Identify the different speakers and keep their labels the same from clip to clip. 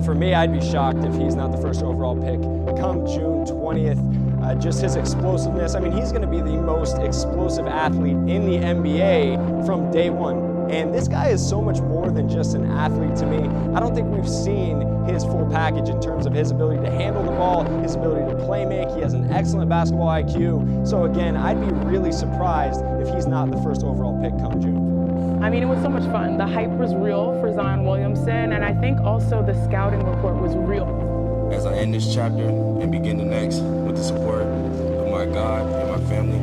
Speaker 1: that for me, I'd be shocked if he's not the first overall pick come June 20th. Just his explosiveness. I mean, he's going to be the most explosive athlete in the NBA from day one. And this guy is so much more than just an athlete to me. I don't think we've seen his full package in terms of his ability to handle the ball, his ability to play make. He has an excellent basketball IQ. So again, I'd be really surprised if he's not the first overall pick come June.
Speaker 2: I mean, it was so much fun. The hype was real for Zion Williamson, and I think also the scouting report was real.
Speaker 3: As I end this chapter and begin the next with the support of my God and my family,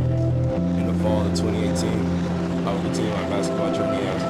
Speaker 3: in the fall of 2018, I will continue my basketball journey as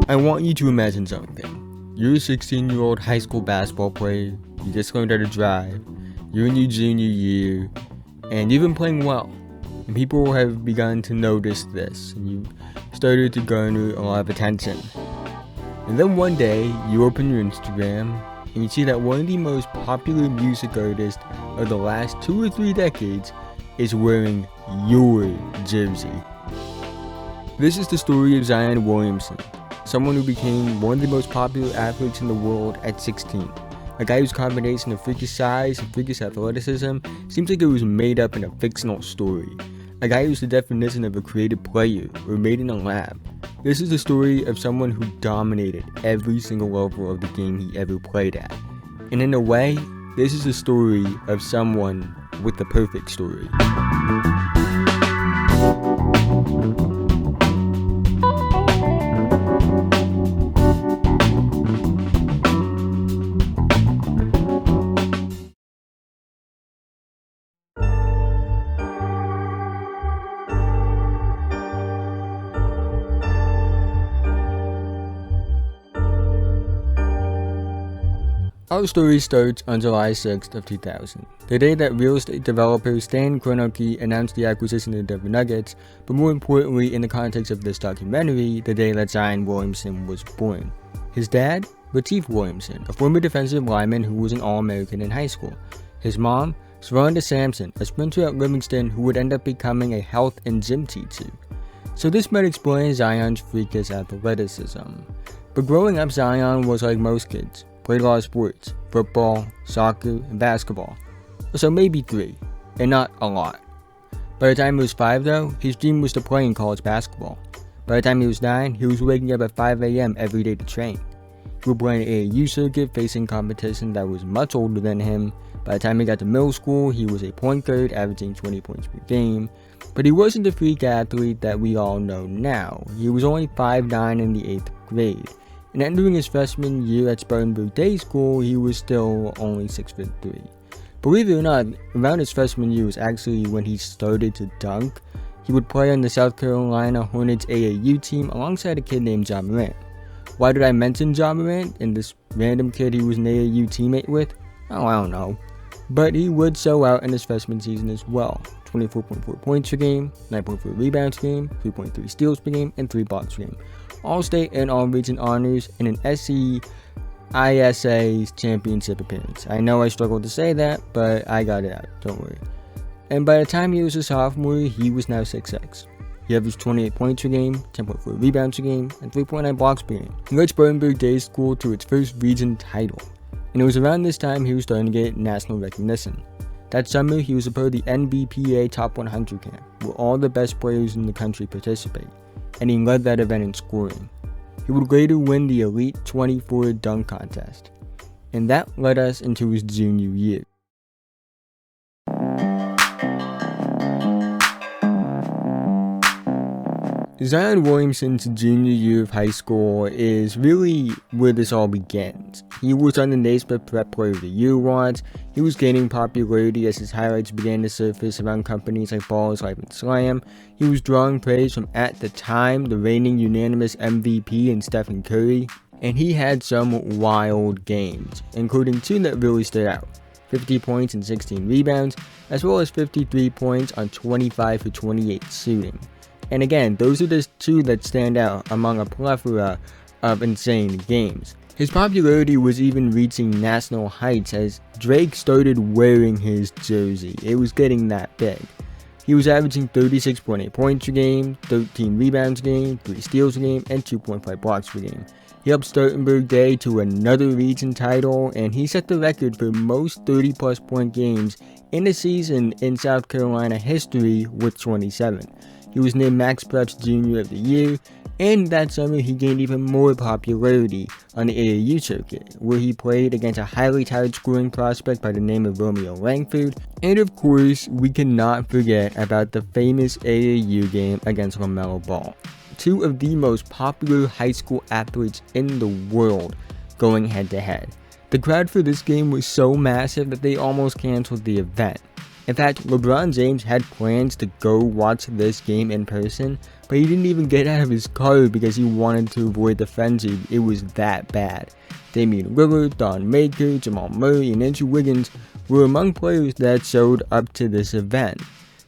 Speaker 4: I want you to imagine something. You're a 16-year-old high school basketball player, you just learned how to drive, you're in your junior year, and you've been playing well. And people have begun to notice this, and you started to garner a lot of attention. And then one day, you open your Instagram, and you see that one of the most popular music artists of the last 2 or 3 decades is wearing your jersey. This is the story of Zion Williamson, someone who became one of the most popular athletes in the world at 16. A guy whose combination of freakish size and freakish athleticism seems like it was made up in a fictional story. A guy who's the definition of a creative player or made in a lab. This is the story of someone who dominated every single level of the game he ever played at. And in a way, this is the story of someone with the perfect story. Our story starts on July 6th of 2000, the day that real estate developer Stan Kroenke announced the acquisition of the Denver Nuggets, but more importantly in the context of this documentary, the day that Zion Williamson was born. His dad, Lateef Williamson, a former defensive lineman who was an All-American in high school. His mom, Sharonda Sampson, a sprinter at Livingston who would end up becoming a health and gym teacher. So this might explain Zion's freakish athleticism. But growing up, Zion was like most kids. Played a lot of sports, football, soccer, and basketball. So maybe 3, and not a lot. By the time he was 5 though, his dream was to play in college basketball. By the time he was 9, he was waking up at 5 a.m. every day to train. He would play an AAU circuit facing competition that was much older than him. By the time he got to middle school, he was a point guard averaging 20 points per game. But he wasn't the freak athlete that we all know now. He was only 5'9" in the 8th grade. And entering his freshman year at Spartanburg Day School, he was still only 6'3". Believe it or not, around his freshman year was actually when he started to dunk. He would play on the South Carolina Hornets AAU team alongside a kid named Ja Morant. Why did I mention Ja Morant and this random kid he was an AAU teammate with? Oh, I don't know. But he would show out in his freshman season as well. 24.4 points per game, 9.4 rebounds per game, 3.3 steals per game, and 3 blocks per game. All-state and all-region honors in an SCISA's championship appearance. I know I struggled to say that, but I got it out, don't worry. And by the time he was a sophomore, he was now 6'6". He averaged 28 points per game, 10.4 rebounds per game, and 3.9 blocks per game. He led Spartanburg Day School to its first region title. And it was around this time he was starting to get national recognition. That summer, he was a part of the NBPA Top 100 camp, where all the best players in the country participate, and he led that event in scoring. He would later win the Elite 24 dunk contest, and that led us into his junior year. Zion Williamson's junior year of high school is really where this all begins. He was on the Naismith Prep Player of the Year awards. He was gaining popularity as his highlights began to surface around companies like Balls, Life, and Slam. He was drawing praise from, at the time, the reigning unanimous MVP in Stephen Curry. And he had some wild games, including two that really stood out. 50 points and 16 rebounds, as well as 53 points on 25 for 28 shooting. And again, those are just two that stand out among a plethora of insane games. His popularity was even reaching national heights as Drake started wearing his jersey. It was getting that big. He was averaging 36.8 points per game, 13 rebounds a game, 3 steals a game, and 2.5 blocks per game. He helped Spartanburg Day to another region title, and he set the record for most 30-plus point games in a season in South Carolina history with 27. He was named Max Preps Junior of the Year, and that summer he gained even more popularity on the AAU circuit, where he played against a highly touted scoring prospect by the name of Romeo Langford. And of course, we cannot forget about the famous AAU game against LaMelo Ball. Two of the most popular high school athletes in the world going head to head. The crowd for this game was so massive that they almost canceled the event. In fact, LeBron James had plans to go watch this game in person, but he didn't even get out of his car because he wanted to avoid the frenzy. It was that bad. Damian Lillard, Don Maker, Jamal Murray, and Andrew Wiggins were among players that showed up to this event.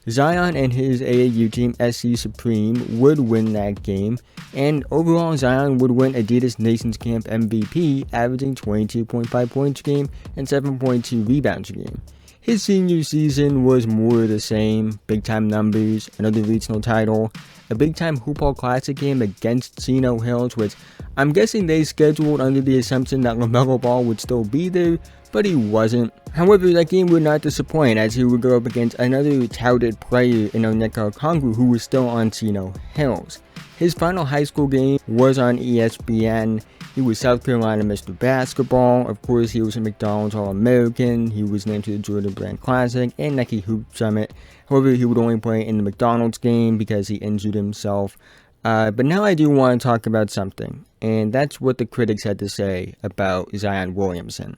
Speaker 4: Zion and his AAU team SC Supreme would win that game, and overall Zion would win Adidas Nations Camp MVP, averaging 22.5 points a game and 7.2 rebounds a game. His senior season was more of the same, big time numbers, another regional title, a big time Hoopball Classic game against Chino Hills, which I'm guessing they scheduled under the assumption that LaMelo Ball would still be there, but he wasn't. However, that game would not disappoint as he would go up against another touted player in Onyeka Okongwu who was still on Chino Hills. His final high school game was on ESPN. He was South Carolina Mr. Basketball. Of course, he was a McDonald's All-American. He was named to the Jordan Brand Classic and Nike Hoop Summit. However, he would only play in the McDonald's game because he injured himself. But now I do want to talk about something, and that's what the critics had to say about Zion Williamson.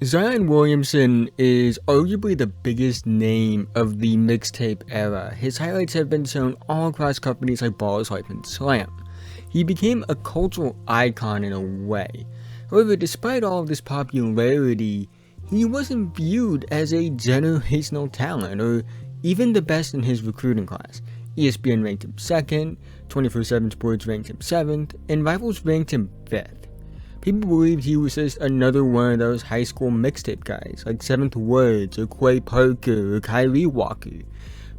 Speaker 4: Zion Williamson is arguably the biggest name of the mixtape era. His highlights have been shown all across companies like Balls, Life, and Slam. He became a cultural icon in a way. However, despite all of this popularity, he wasn't viewed as a generational talent or even the best in his recruiting class. ESPN ranked him 2nd, 24/7 Sports ranked him 7th, and Rivals ranked him 5th. People believed he was just another one of those high school mixtape guys, like 7th Words, or Quay Parker, or Kyrie Walker.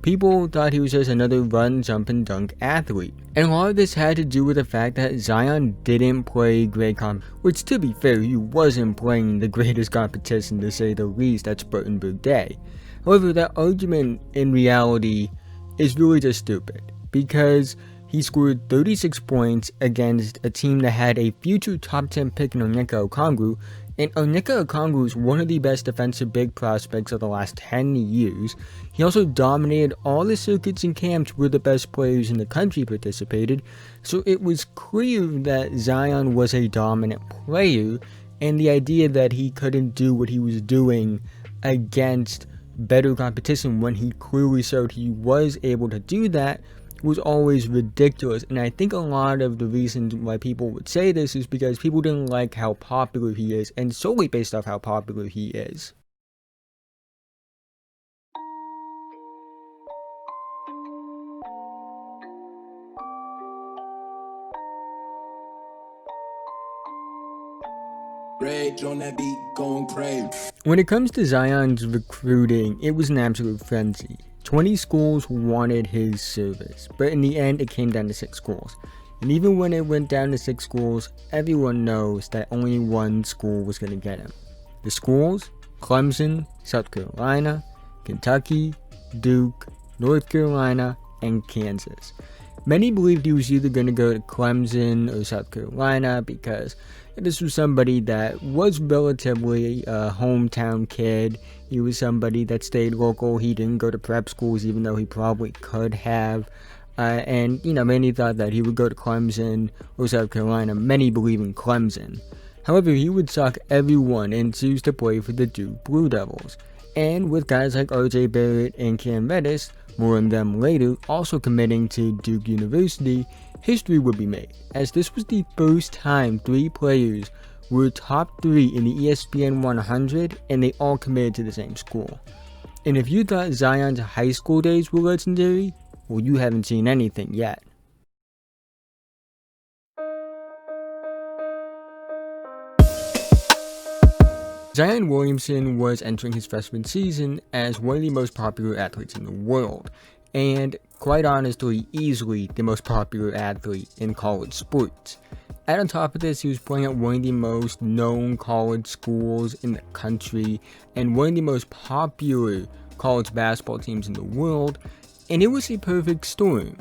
Speaker 4: People thought he was just another run, jump, and dunk athlete. And a lot of this had to do with the fact that Zion didn't play great which, to be fair, he wasn't playing the greatest competition, to say the least, at Spartanburg Day. However, that argument, in reality, is really just stupid, because he scored 36 points against a team that had a future top 10 pick in Onyeka Okongwu, and Onyeka Okongwu is one of the best defensive big prospects of the last 10 years. He also dominated all the circuits and camps where the best players in the country participated, so it was clear that Zion was a dominant player, and the idea that he couldn't do what he was doing against better competition when he clearly showed he was able to do that was always ridiculous. And I think a lot of the reasons why people would say this is because people didn't like how popular he is, and solely based off how popular he is.
Speaker 5: Rage on that beat, going crazy.
Speaker 4: When it comes to Zion's recruiting, it was an absolute frenzy. 20 schools wanted his service, but in the end it came down to 6 schools. And even when it went down to 6 schools, everyone knows that only one school was going to get him. The schools: Clemson, South Carolina, Kentucky, Duke, North Carolina, and Kansas. Many believed he was either going to go to Clemson or South Carolina because, This was somebody that was relatively a hometown kid. He was somebody that stayed local. He didn't go to prep schools, even though he probably could have. And, you know, many thought that he would go to Clemson or South Carolina. Many believe in Clemson. However, he would suck everyone and choose to play for the Duke Blue Devils. And with guys like RJ Barrett and Cam Reddish, more on them later, also committing to Duke University, history would be made, as this was the first time 3 players were top 3 in the ESPN 100 and they all committed to the same school. And if you thought Zion's high school days were legendary, well, you haven't seen anything yet. Zion Williamson was entering his freshman season as one of the most popular athletes in the world, and quite honestly, easily the most popular athlete in college sports. And on top of this, he was playing at one of the most known college schools in the country, and one of the most popular college basketball teams in the world, and it was a perfect storm,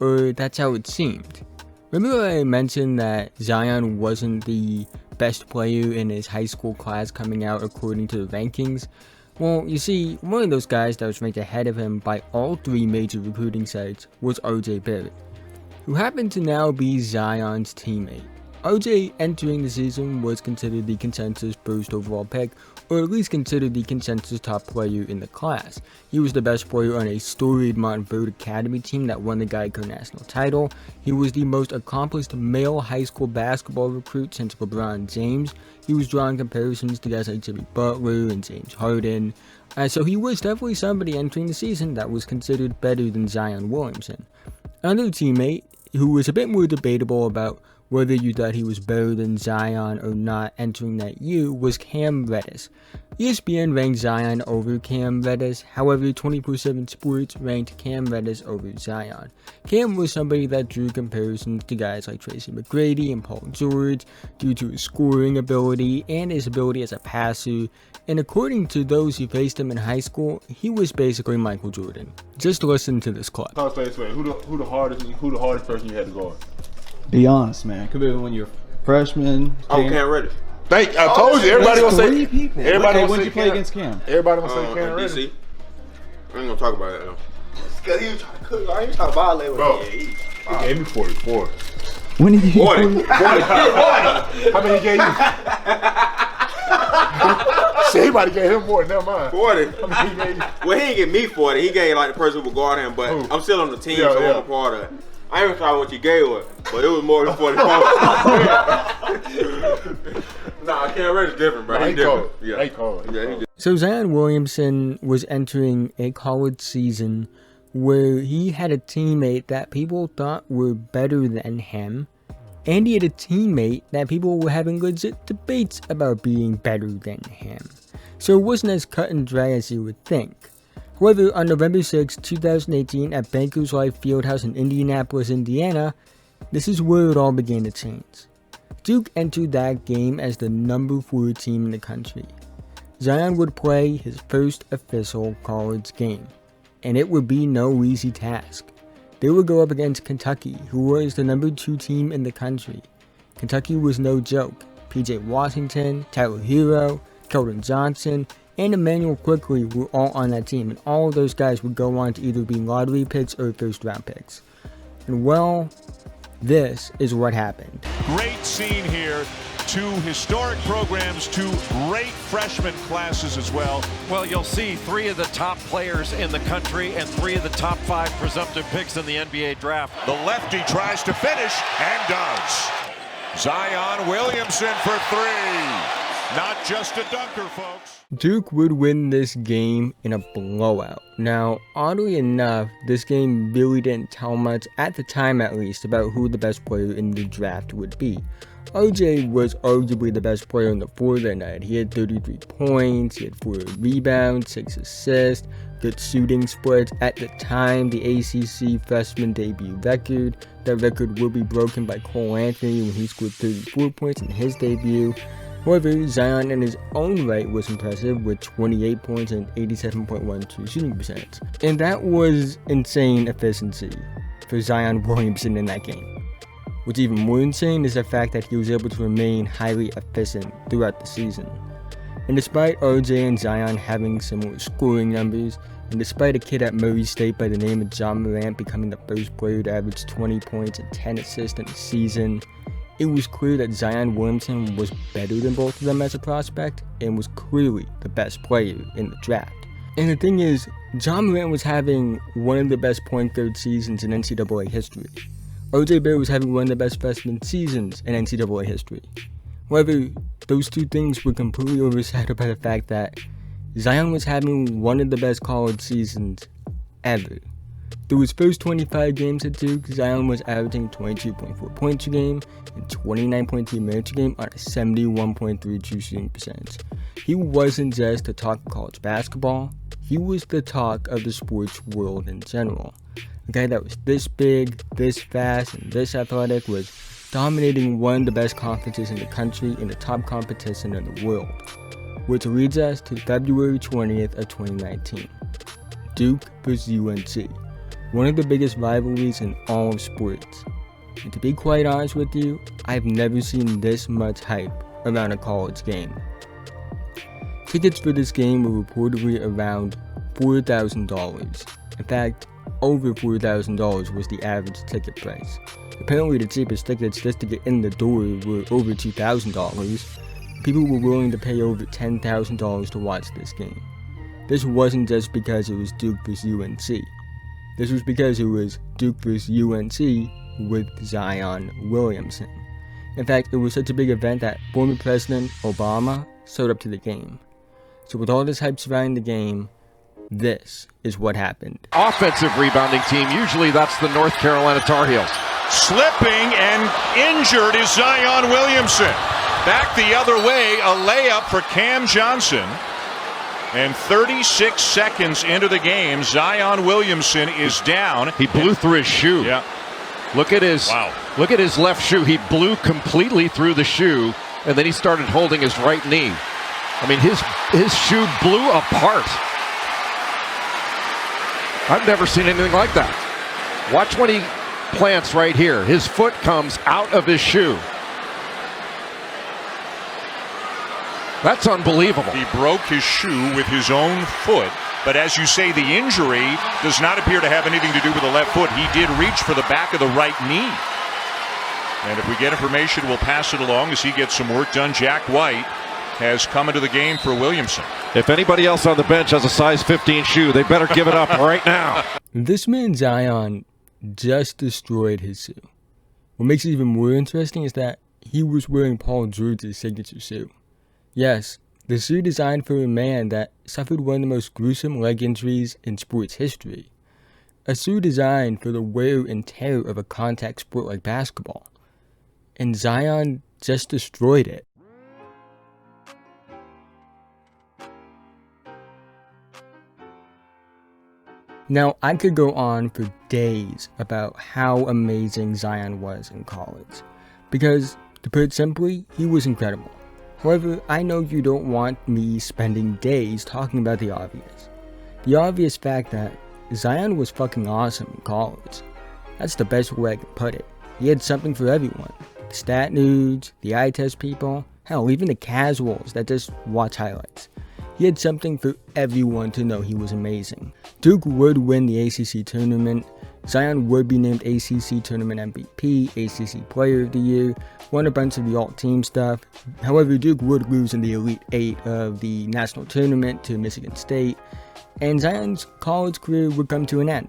Speaker 4: or that's how it seemed. Remember I mentioned that Zion wasn't the best player in his high school class coming out according to the rankings? Well, you see, one of those guys that was ranked ahead of him by all 3 major recruiting sites was RJ Barrett, who happened to now be Zion's teammate. RJ entering the season was considered the consensus first overall pick, or at least considered the consensus top player in the class. He was the best player on a storied Montverde Academy team that won the Geico National title. He was the most accomplished male high school basketball recruit since LeBron James. He was drawing comparisons to guys like Jimmy Butler and James Harden. So he was definitely somebody entering the season that was considered better than Zion Williamson. Another teammate who was a bit more debatable about whether you thought he was better than Zion or not entering that year was Cam Reddish. ESPN ranked Zion over Cam Reddish, however 24/7 Sports ranked Cam Reddish over Zion. Cam was somebody that drew comparisons to guys like Tracy McGrady and Paul George due to his scoring ability and his ability as a passer, and according to those who faced him in high school, he was basically Michael Jordan. Just listen to this clip.
Speaker 6: Who the hardest person you had to guard?
Speaker 7: Be honest, man. Could be when you're freshman.
Speaker 6: Cam Reddish. I told you. Everybody gonna say.
Speaker 7: People.
Speaker 6: Everybody
Speaker 7: when you play against Cam?
Speaker 6: Everybody gonna say Cam Reddish.
Speaker 8: DC. I ain't gonna talk about that though. Cause he was trying to cook. I ain't trying to violate with
Speaker 6: him. He gave me 44.
Speaker 7: When did you?
Speaker 6: 40. 40. How many he gave you? Shit, he might have gave him more. Never mind.
Speaker 8: 40.
Speaker 6: How many he gave you?
Speaker 8: Well, he didn't give me 40. He gave like the person who would guard him, but I'm still on the team, so I'm a part of it. I ain't sorry what you gave her, but it was more than 44. Nah, Cam Reddish is different, bro.
Speaker 6: Nah,
Speaker 8: he's different. Yeah.
Speaker 6: He cold.
Speaker 4: So Zion Williamson was entering a college season where he had a teammate that people thought were better than him, and he had a teammate that people were having legit debates about being better than him. So it wasn't as cut and dry as you would think. However, on November 6, 2018 at Bankers Life Fieldhouse in Indianapolis, Indiana, this is where it all began to change. Duke entered that game as the number 4 team in the country. Zion would play his first official college game, and it would be no easy task. They would go up against Kentucky, who was the number 2 team in the country. Kentucky was no joke. PJ Washington, Tyler Hero, Keldon Johnson, and Emmanuel Quickly were all on that team, and all of those guys would go on to either be lottery picks or first round picks. And well, this is what happened.
Speaker 9: Great scene here. 2 historic programs, 2 great freshman classes as well.
Speaker 10: Well, you'll see 3 of the top players in the country and 3 of the top 5 presumptive picks in the NBA draft.
Speaker 9: The lefty tries to finish and does. Zion Williamson for 3. Not just a dunker, folks.
Speaker 4: Duke would win this game in a blowout. Now, oddly enough, this game really didn't tell much, at the time at least, about who the best player in the draft would be. RJ was arguably the best player on the floor that night. He had 33 points, he had 4 rebounds, 6 assists, good shooting splits. At the time, the ACC freshman debut record. That record will be broken by Cole Anthony when he scored 34 points in his debut. However, Zion in his own right was impressive with 28 points and 87.12 shooting percentage. And that was insane efficiency for Zion Williamson in that game. What's even more insane is the fact that he was able to remain highly efficient throughout the season. And despite RJ and Zion having similar scoring numbers, and despite a kid at Murray State by the name of John Morant becoming the first player to average 20 points and 10 assists in a season, it was clear that Zion Williamson was better than both of them as a prospect and was clearly the best player in the draft. And the thing is, John Morant was having one of the best point guard seasons in NCAA history. RJ Barrett was having one of the best freshman seasons in NCAA history. However, those two things were completely overshadowed by the fact that Zion was having one of the best college seasons ever. Through his first 25 games at Duke, Zion was averaging 22.4 points a game and 29.3 minutes a game on a 71.3 true shooting percentage. He wasn't just the talk of college basketball, he was the talk of the sports world in general. A guy that was this big, this fast, and this athletic was dominating one of the best conferences in the country in the top competition in the world. Which leads us to February 20th of 2019. Duke vs UNC. One of the biggest rivalries in all of sports. And to be quite honest with you, I've never seen this much hype around a college game. Tickets for this game were reportedly around $4,000. In fact, over $4,000 was the average ticket price. Apparently the cheapest tickets just to get in the door were over $2,000. People were willing to pay over $10,000 to watch this game. This wasn't just because it was Duke vs UNC. This was because it was Duke vs UNC with Zion Williamson. In fact, it was such a big event that former President Obama showed up to the game. So with all this hype surrounding the game, this is what happened.
Speaker 10: Offensive rebounding team, usually that's the North Carolina Tar Heels.
Speaker 9: Slipping and injured is Zion Williamson. Back the other way, a layup for Cam Johnson. And 36 seconds into the game, Zion Williamson is down.
Speaker 10: He blew through his shoe.
Speaker 9: Yeah.
Speaker 10: Look at his Look at his left shoe. He blew completely through the shoe, and then he started holding his right knee. I mean, his shoe blew apart. I've never seen anything like that. Watch when he plants right here. His foot comes out of his shoe. That's unbelievable.
Speaker 9: He broke his shoe with his own foot, but as you say, the injury does not appear to have anything to do with the left foot. He did reach for the back of the right knee. And if we get information, we'll pass it along as he gets some work done. Jack White has come into the game for Williamson.
Speaker 10: If anybody else on the bench has a size 15 shoe, they better give it up right now.
Speaker 4: This man Zion just destroyed his shoe. What makes it even more interesting is that he was wearing Paul George's signature shoe. Yes, the shoe designed for a man that suffered one of the most gruesome leg injuries in sports history. A shoe designed for the wear and tear of a contact sport like basketball. And Zion just destroyed it. Now, I could go on for days about how amazing Zion was in college. Because, to put it simply, he was incredible. However, I know you don't want me spending days talking about the obvious. The obvious fact that Zion was fucking awesome in college. That's the best way I could put it. He had something for everyone. The stat nerds, the eye test people, hell, even the casuals that just watch highlights. He had something for everyone to know he was amazing. Duke would win the ACC tournament. Zion would be named ACC Tournament MVP, ACC Player of the Year, won a bunch of the alt-team stuff. However, Duke would lose in the Elite Eight of the national tournament to Michigan State, and Zion's college career would come to an end.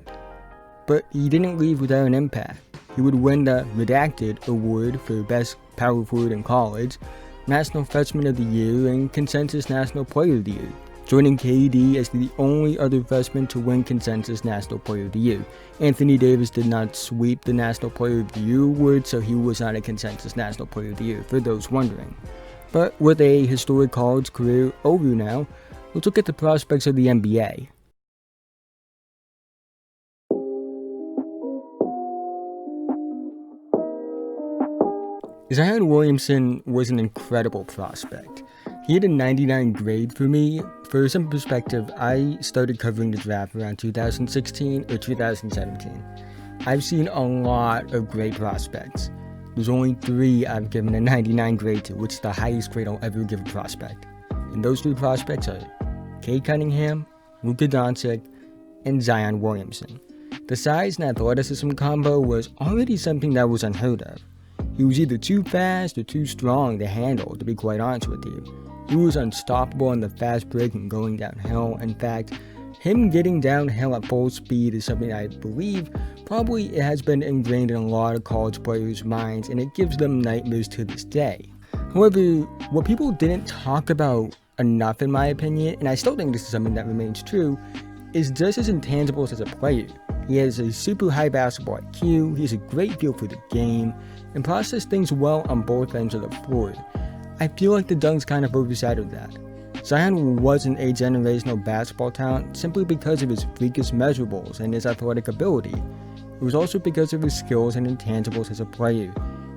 Speaker 4: But he didn't leave without an impact. He would win the Redacted Award for Best Power Forward in College, National Freshman of the Year, and Consensus National Player of the Year, joining KD as the only other freshman to win Consensus National Player of the Year. Anthony Davis did not sweep the National Player of the Year award, so he was not a Consensus National Player of the Year, for those wondering. But with a historic college career over now, let's look at the prospects of the NBA. Zion Williamson was an incredible prospect. He had a 99 grade for me. For some perspective, I started covering the draft around 2016 or 2017. I've seen a lot of great prospects. there's only 3 I've given a 99 grade to, which is the highest grade I'll ever give a prospect. And those 3 prospects are Cade Cunningham, Luka Doncic, and Zion Williamson. The size and athleticism combo was already something that was unheard of. He was either too fast or too strong to handle, to be quite honest with you. He was unstoppable on the fast break and going downhill. In fact, him getting downhill at full speed is something I believe probably has been ingrained in a lot of college players' minds, and it gives them nightmares to this day. However, what people didn't talk about enough, in my opinion, and I still think this is something that remains true, is just his intangibles as a player. He has a super high basketball IQ, he has a great feel for the game, and processes things well on both ends of the floor. I feel like the dunks kind of overshadowed that. Zion wasn't a generational basketball talent simply because of his freakish measurables and his athletic ability. It was also because of his skills and intangibles as a player,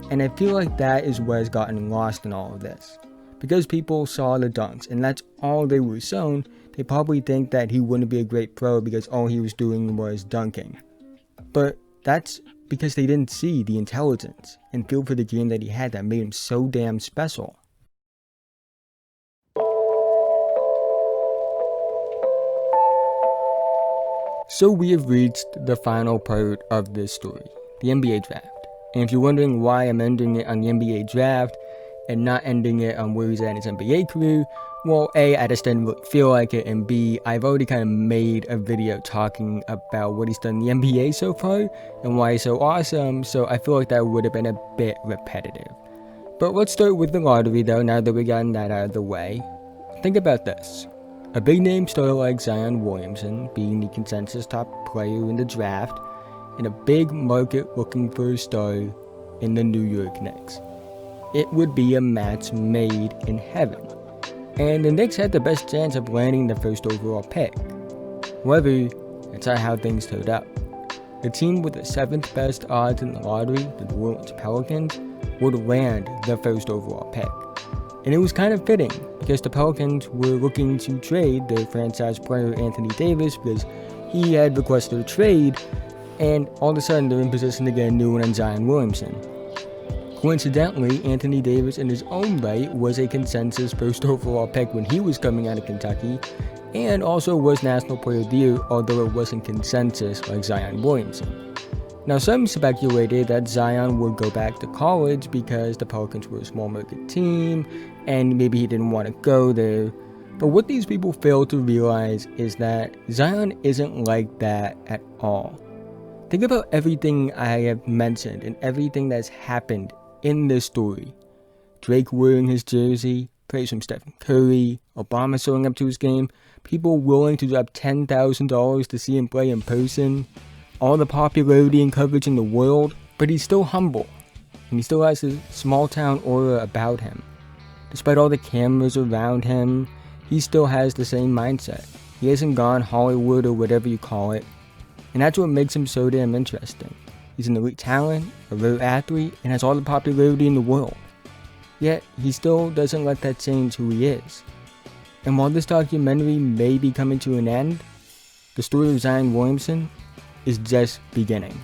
Speaker 4: and I feel like that is what has gotten lost in all of this. Because people saw the dunks and that's all they were shown, they probably think that he wouldn't be a great pro because all he was doing was dunking. But that's because they didn't see the intelligence and feel for the game that he had that made him so damn special. So we have reached the final part of this story, the NBA draft. And if you're wondering why I'm ending it on the NBA draft and not ending it on where he's at in his NBA career, well, A, I just didn't really feel like it, and B, I've already kind of made a video talking about what he's done in the NBA so far and why he's so awesome, so I feel like that would have been a bit repetitive. But let's start with the lottery though, now that we've gotten that out of the way. Think about this. A big name star like Zion Williamson being the consensus top player in the draft, and a big market looking for a star in the New York Knicks. It would be a match made in heaven. And the Knicks had the best chance of landing the first overall pick. However, that's not how things turned out. The team with the 7th best odds in the lottery, the New Orleans Pelicans, would land the first overall pick. And it was kind of fitting, because the Pelicans were looking to trade their franchise player Anthony Davis because he had requested a trade, and all of a sudden they're in position to get a new one on Zion Williamson. Coincidentally, Anthony Davis in his own right was a consensus first overall pick when he was coming out of Kentucky, and also was National Player of the Year, although it wasn't consensus like Zion Williamson. Now, some speculated that Zion would go back to college because the Pelicans were a small market team, and maybe he didn't want to go there. But what these people fail to realize is that Zion isn't like that at all. Think about everything I have mentioned and everything that's happened in this story. Drake wearing his jersey, praise from Stephen Curry, Obama showing up to his game, people willing to drop $10,000 to see him play in person, all the popularity and coverage in the world, but he's still humble, and he still has his small town aura about him. Despite all the cameras around him, he still has the same mindset. He hasn't gone Hollywood or whatever you call it, and that's what makes him so damn interesting. He's an elite talent, a rare athlete, and has all the popularity in the world. Yet, he still doesn't let that change who he is. And while this documentary may be coming to an end, the story of Zion Williamson is just beginning.